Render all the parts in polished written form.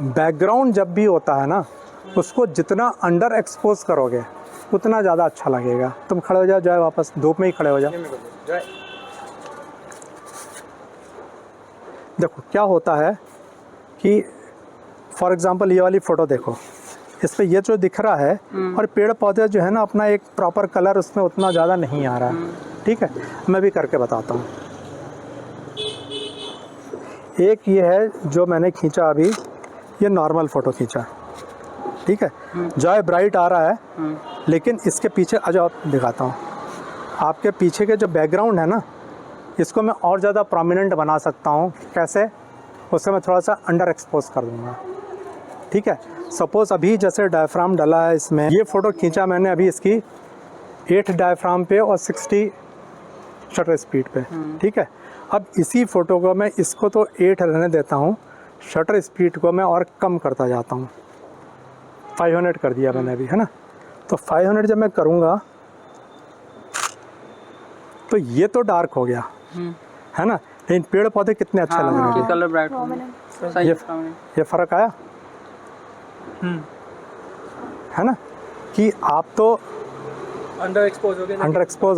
Background जब भी होता है ना, उसको जितना अंडर एक्सपोज करोगे उतना ज़्यादा अच्छा लगेगा। तुम खड़े हो जाओ, जाए वापस धूप में ही खड़े हो जाओ। देखो क्या होता है कि फॉर एग्ज़ाम्पल ये वाली फ़ोटो देखो, इस पे ये जो दिख रहा है और पेड़ पौधे जो है ना, अपना एक प्रॉपर कलर उसमें उतना ज़्यादा नहीं आ रहा है। ठीक है, मैं भी करके बताता हूँ। एक ये है जो मैंने खींचा अभी, ये नॉर्मल फ़ोटो खींचा, ठीक है, जो है ब्राइट आ रहा है, लेकिन इसके पीछे आ जाओ दिखाता हूँ। आपके पीछे के जो बैकग्राउंड है ना, इसको मैं और ज़्यादा प्रोमिनेंट बना सकता हूँ। कैसे? उससे मैं थोड़ा सा अंडर एक्सपोज कर दूँगा। ठीक है, सपोज़ अभी जैसे डायफ्राम डला है इसमें, ये फ़ोटो खींचा मैंने अभी इसकी 8 डायफ्राम पे और 60 शटर स्पीड पे। ठीक है, अब इसी फ़ोटो को मैं इसको तो 8 रहने देता हूँ, शटर स्पीड को मैं और कम करता जाता हूँ। 500 कर दिया मैंने अभी, है ना। तो 500 जब मैं करूँगा तो ये तो डार्क हो गया, है ना, लेकिन पेड़ पौधे कितने अच्छे लग रहे हैं। कलर ब्राइट ये फ़र्क आया, है ना, कि आप तो अंडर एक्सपोज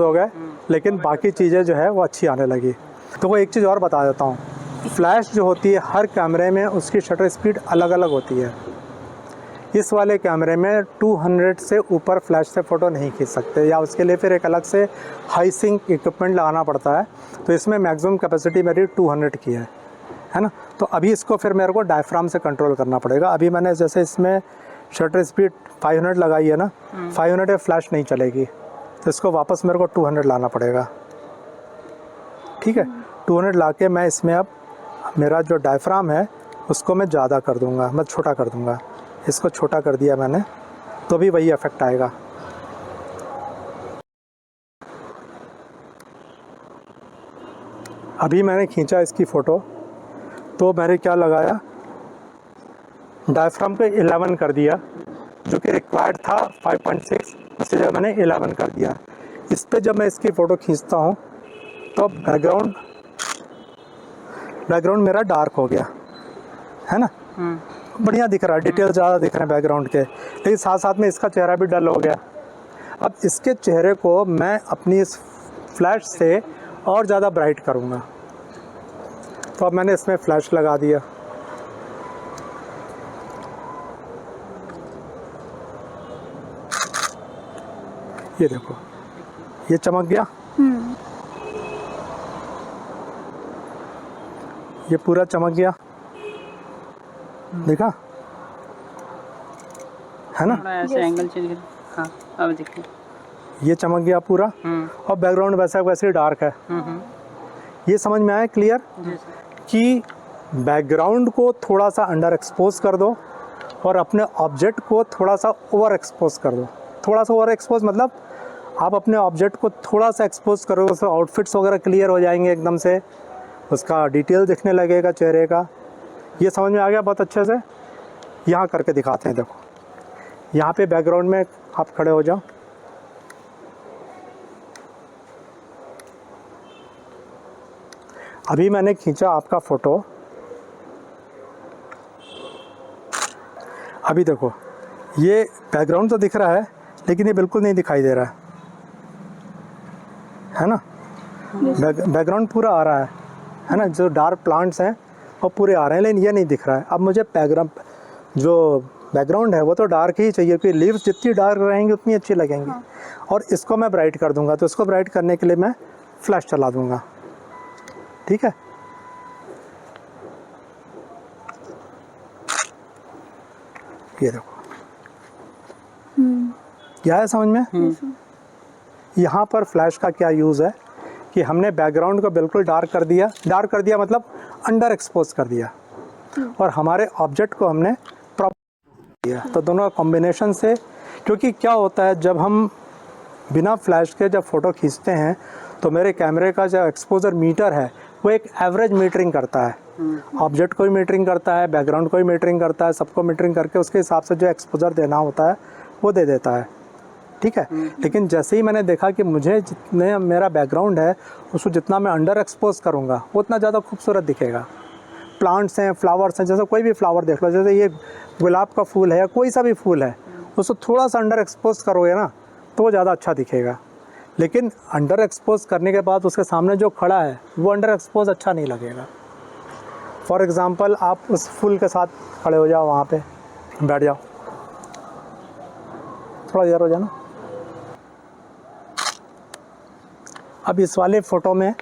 हो गए, लेकिन बाकी चीज़ें जो है वो अच्छी आने लगी। तो वो एक चीज़ और बता देता हूँ, फ्लैश जो होती है हर कैमरे में उसकी शटर स्पीड अलग अलग होती है। इस वाले कैमरे में 200 से ऊपर फ्लैश से फ़ोटो नहीं खींच सकते, या उसके लिए फिर एक अलग से हाई सिंक इक्विपमेंट लगाना पड़ता है। तो इसमें मैक्सिमम कैपेसिटी मेरी 200 की है ना। तो अभी इसको फिर मेरे को डायफ्राम से कंट्रोल करना पड़ेगा। अभी मैंने जैसे इसमें शटर स्पीड 500 लगाई है ना, 500 पे फ्लैश नहीं चलेगी, तो इसको वापस मेरे को 200 लाना पड़ेगा। ठीक है, 200 ला के मैं इसमें अब मेरा जो डायफ्राम है उसको मैं ज़्यादा कर दूँगा, मैं छोटा कर दूँगा। इसको छोटा कर दिया मैंने, तो भी वही इफ़ेक्ट आएगा। अभी मैंने खींचा इसकी फ़ोटो, तो मैंने क्या लगाया, डायफ्राम पे 11 कर दिया, जो कि रिक्वायर्ड था 5.6, उससे जब मैंने 11 कर दिया। इस पे जब मैं इसकी फ़ोटो खींचता हूँ तो बैकग्राउंड मेरा डार्क हो गया, है ना, बढ़िया दिख रहा है, डिटेल ज़्यादा दिख रहे हैं बैकग्राउंड के, लेकिन साथ साथ में इसका चेहरा भी डल हो गया। अब इसके चेहरे को मैं अपनी इस फ्लैश से और ज़्यादा ब्राइट करूँगा। तो अब मैंने इसमें फ्लैश लगा दिया, ये देखो ये चमक गया, ये पूरा चमक गया, देखा, है ना। ऐसे एंगल चेंज, हाँ अब देखिए ये चमक गया पूरा, और बैकग्राउंड वैसा वैसे ही डार्क है। ये समझ में आया क्लियर कि बैकग्राउंड को थोड़ा सा अंडर एक्सपोज कर दो और अपने ऑब्जेक्ट को थोड़ा सा ओवर एक्सपोज कर दो। थोड़ा सा ओवर एक्सपोज मतलब आप अपने ऑब्जेक्ट को थोड़ा सा एक्सपोज करोगे, उसके आउटफिट्स वगैरह क्लियर हो जाएंगे एकदम से, उसका डिटेल दिखने लगेगा चेहरे का। ये समझ में आ गया बहुत अच्छे से। यहाँ करके दिखाते हैं, देखो यहाँ पे बैकग्राउंड में आप खड़े हो जाओ, अभी मैंने खींचा आपका फ़ोटो, अभी देखो ये बैकग्राउंड तो दिख रहा है लेकिन ये बिल्कुल नहीं दिखाई दे रहा है ना। बैकग्राउंड पूरा आ रहा है ना, जो डार्क प्लांट्स हैं वो पूरे आ रहे हैं, लेकिन ये नहीं दिख रहा है। अब मुझे बैकग्राउंड है वो तो डार्क ही चाहिए, क्योंकि लीव्स जितनी डार्क रहेंगी उतनी अच्छी लगेंगी। और इसको मैं ब्राइट कर दूंगा, तो इसको ब्राइट करने के लिए मैं फ्लैश चला दूंगा। ठीक है, ये देखो क्या है समझ में। यहाँ पर फ्लैश का क्या यूज़ है कि हमने बैकग्राउंड को बिल्कुल डार्क कर दिया मतलब अंडर एक्सपोज कर दिया, और हमारे ऑब्जेक्ट को हमने प्रॉपर दिया। तो दोनों कॉम्बिनेशन से, क्योंकि क्या होता है जब हम बिना फ्लैश के जब फ़ोटो खींचते हैं तो मेरे कैमरे का जो एक्सपोजर मीटर है वो एक एवरेज मीटरिंग करता है, ऑब्जेक्ट को भी मीटरिंग करता है, बैकग्राउंड को भी मीटरिंग करता है, सबको मीटरिंग करके उसके हिसाब से जो एक्सपोजर देना होता है वो दे देता है। ठीक है, लेकिन जैसे ही मैंने देखा कि मुझे जितने मेरा बैकग्राउंड है उसको जितना मैं अंडर एक्सपोज करूँगा उतना ज़्यादा खूबसूरत दिखेगा, प्लांट्स हैं, फ्लावर्स हैं, जैसे कोई भी फ्लावर देख लो, जैसे ये गुलाब का फूल है या कोई सा भी फूल है, उसको थोड़ा सा अंडर एक्सपोज करोगे ना तो वो ज़्यादा अच्छा दिखेगा। लेकिन अंडर एक्सपोज करने के बाद उसके सामने जो खड़ा है वो अंडर एक्सपोज अच्छा नहीं लगेगा। फॉर एग्ज़ाम्पल आप उस फूल के साथ खड़े हो जाओ, वहाँ पे बैठ जाओ, थोड़ा इधर हो जाना। अब इस वाले फ़ोटो में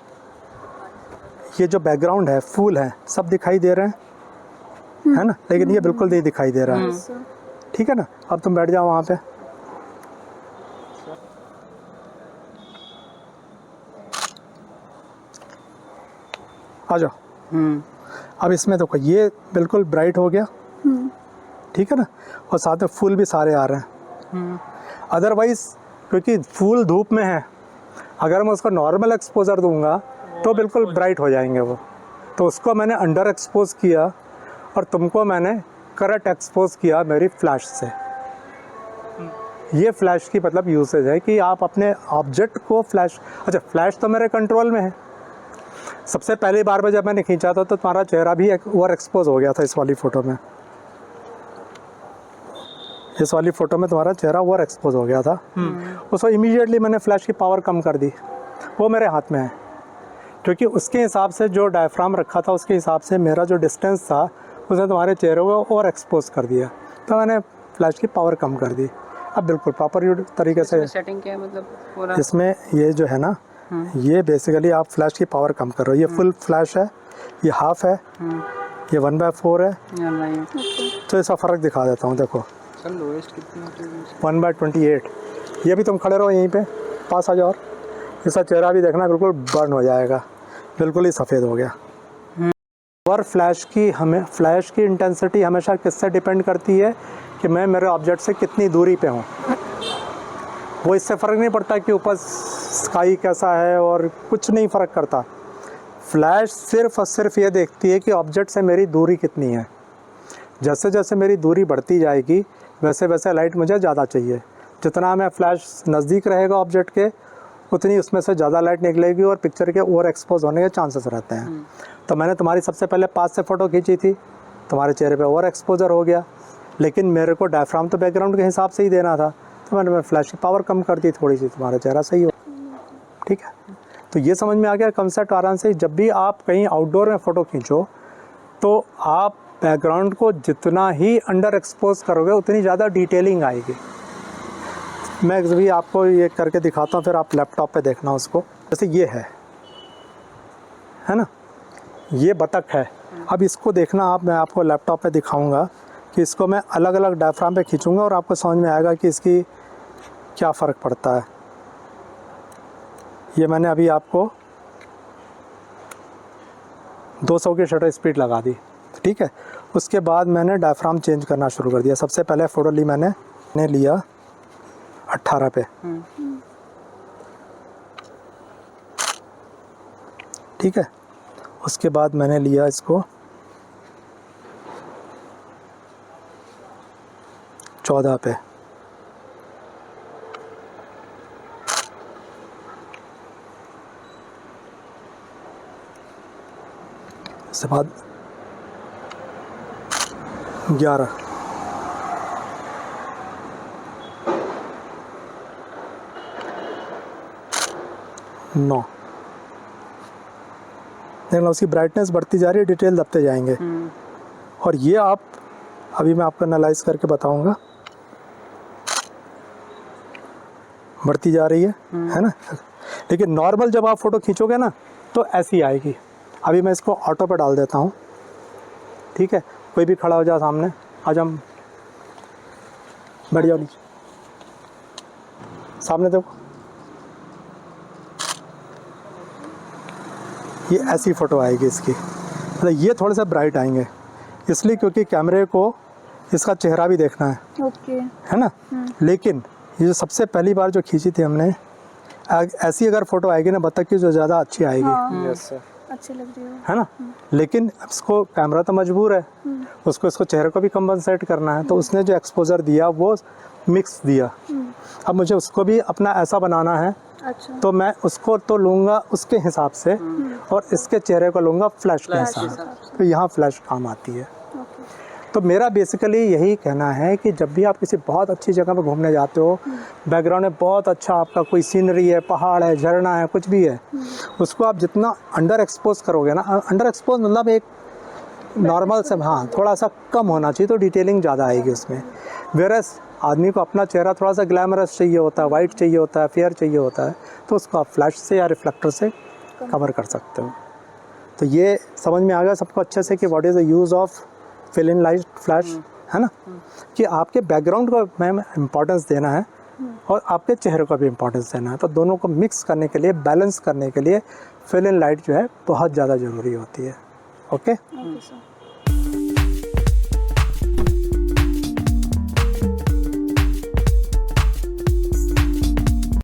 ये जो बैकग्राउंड है, फूल है, सब दिखाई दे रहे हैं, है ना, लेकिन ये बिल्कुल नहीं दिखाई दे रहा है। ठीक है ना, अब तुम बैठ जाओ वहाँ पे। आ जाओ। अब इसमें देखो ये बिल्कुल ब्राइट हो गया, ठीक है ना, और साथ में फूल भी सारे आ रहे हैं। अदरवाइज क्योंकि फूल धूप में है, अगर मैं उसको नॉर्मल एक्सपोजर दूंगा तो बिल्कुल ब्राइट हो जाएंगे वो। तो उसको मैंने अंडर एक्सपोज किया और तुमको मैंने करंट एक्सपोज किया मेरी फ्लैश से। ये फ्लैश की मतलब यूसेज है कि आप अपने ऑब्जेक्ट को फ्लैश, अच्छा फ्लैश तो मेरे कंट्रोल में है। सबसे पहली बार में जब मैंने खींचा था तो तुम्हारा चेहरा भी ओवर एक्सपोज हो गया था इस वाली फ़ोटो में। इस वाली फ़ोटो में तुम्हारा चेहरा ओवर एक्सपोज हो गया था। उसको इमीडिएटली मैंने फ्लैश की पावर कम कर दी, वो मेरे हाथ में है, क्योंकि उसके हिसाब से जो डायफ्राम रखा था उसके हिसाब से मेरा जो डिस्टेंस था उसने तुम्हारे चेहरे को ओवर एक्सपोज कर दिया, तो मैंने फ्लैश की पावर कम कर दी। अब बिल्कुल प्रॉपर तरीके से सेटिंग क्या है, मतलब पूरा इसमें ये जो है ना, ये बेसिकली आप फ्लैश की पावर कम कर रहे हो। ये फुल फ्लैश है, ये हाफ है, ये 1/4 है, तो इसका फ़र्क दिखा देता हूँ। देखो सर लोएस्ट कितनी 1/28। ये भी तुम खड़े रहो यहीं पे, पास आ जाओ, और इसका चेहरा भी देखना बिल्कुल बर्न हो जाएगा, बिल्कुल ही सफ़ेद हो गया। और फ्लैश की इंटेंसिटी हमेशा किससे डिपेंड करती है कि मैं मेरे ऑब्जेक्ट से कितनी दूरी पे हूँ। वो इससे फ़र्क नहीं पड़ता कि ऊपर स्काई कैसा है, और कुछ नहीं फ़र्क करता। फ्लैश सिर्फ़ और सिर्फ ये देखती है कि ऑब्जेक्ट से मेरी दूरी कितनी है। जैसे जैसे मेरी दूरी बढ़ती जाएगी वैसे वैसे लाइट मुझे ज़्यादा चाहिए। जितना मैं फ्लैश नज़दीक रहेगा ऑब्जेक्ट के, उतनी उसमें से ज़्यादा लाइट निकलेगी और पिक्चर के ओवर एक्सपोज होने के चांसेस रहते हैं। तो मैंने तुम्हारी सबसे पहले पास से फ़ोटो खींची थी, तुम्हारे चेहरे पे ओवर एक्सपोजर हो गया, लेकिन मेरे को डायफ्राम तो बैकग्राउंड के हिसाब से ही देना था, तो मैंने फ्लैश की पावर कम कर दी थोड़ी सी, तुम्हारा चेहरा सही हो। ठीक है, तो ये समझ में आ गया कंसेप्ट आराम से। जब भी आप कहीं आउटडोर में फ़ोटो खींचो तो आप बैकग्राउंड को जितना ही अंडर एक्सपोज करोगे उतनी ज़्यादा डिटेलिंग आएगी। मैं भी आपको ये करके दिखाता हूँ, फिर आप लैपटॉप पे देखना उसको। जैसे ये है ना, ये बतख है। अब इसको देखना आप, मैं आपको लैपटॉप पे दिखाऊंगा कि इसको मैं अलग अलग डायफ्राम पे खींचूंगा और आपको समझ में आएगा कि इसकी क्या फ़र्क पड़ता है। ये मैंने अभी आपको 200 की शटर स्पीड लगा दी, ठीक है। उसके बाद मैंने डायफ्राम चेंज करना शुरू कर दिया। सबसे पहले फ़ोटो ली मैंने लिया 18 पे, ठीक है। उसके बाद मैंने लिया इसको 14 पे, उसके बाद 11, 9। देखना उसकी ब्राइटनेस बढ़ती जा रही है, डिटेल दबते जाएंगे। और ये आप अभी मैं आपको एनालाइज करके बताऊंगा, बढ़ती जा रही है ना। लेकिन नॉर्मल जब आप फ़ोटो खींचोगे ना तो ऐसी आएगी। अभी मैं इसको ऑटो पे डाल देता हूँ, ठीक है। कोई भी खड़ा हो जाए सामने, आज हम बैठ जाओ नीचे, सामने देखो, ये ऐसी फ़ोटो आएगी इसकी। मतलब ये थोड़े से ब्राइट आएंगे इसलिए क्योंकि कैमरे को इसका चेहरा भी देखना है, है ना। लेकिन ये जो सबसे पहली बार जो खींची थी हमने, ऐसी अगर फ़ोटो आएगी ना बतख की, जो ज़्यादा अच्छी आएगी। यस सर, अच्छी लग रही है ना। लेकिन इसको कैमरा तो मजबूर है, उसको इसको चेहरे को भी कंपनसेट करना है, तो उसने जो एक्सपोजर दिया वो मिक्स दिया। अब मुझे उसको भी अपना ऐसा बनाना है अच्छा। तो मैं उसको तो लूँगा उसके हिसाब से और इसके चेहरे को लूँगा फ्लैश के फ्लैश के हिसाब हिसाब से। तो यहाँ फ्लैश काम आती है। ओके। तो मेरा बेसिकली यही कहना है कि जब भी आप किसी बहुत अच्छी जगह पर घूमने जाते हो, बैकग्राउंड में बहुत अच्छा आपका कोई सीनरी है, पहाड़ है, झरना है, कुछ भी है, उसको आप जितना अंडर एक्सपोज करोगे ना, अंडर एक्सपोज मतलब एक नॉर्मल से, हाँ, थोड़ा सा कम होना चाहिए तो डिटेलिंग ज़्यादा आएगी उसमें। वेरस आदमी को अपना चेहरा थोड़ा सा ग्लैमरस चाहिए होता है, वाइट चाहिए होता है, फेयर चाहिए होता है, तो उसको आप फ्लैश से या रिफ्लेक्टर से कवर कर सकते हो। तो ये समझ में आ गया सबको अच्छे से कि what is the use of fill in light flash, है ना, कि आपके बैकग्राउंड को मैम इम्पोर्टेंस देना है और आपके चेहरे को भी इम्पोर्टेंस देना है। तो दोनों को मिक्स करने के लिए, बैलेंस करने के लिए फिल इन लाइट जो है बहुत ज़्यादा ज़रूरी होती है। ओके। Okay sir.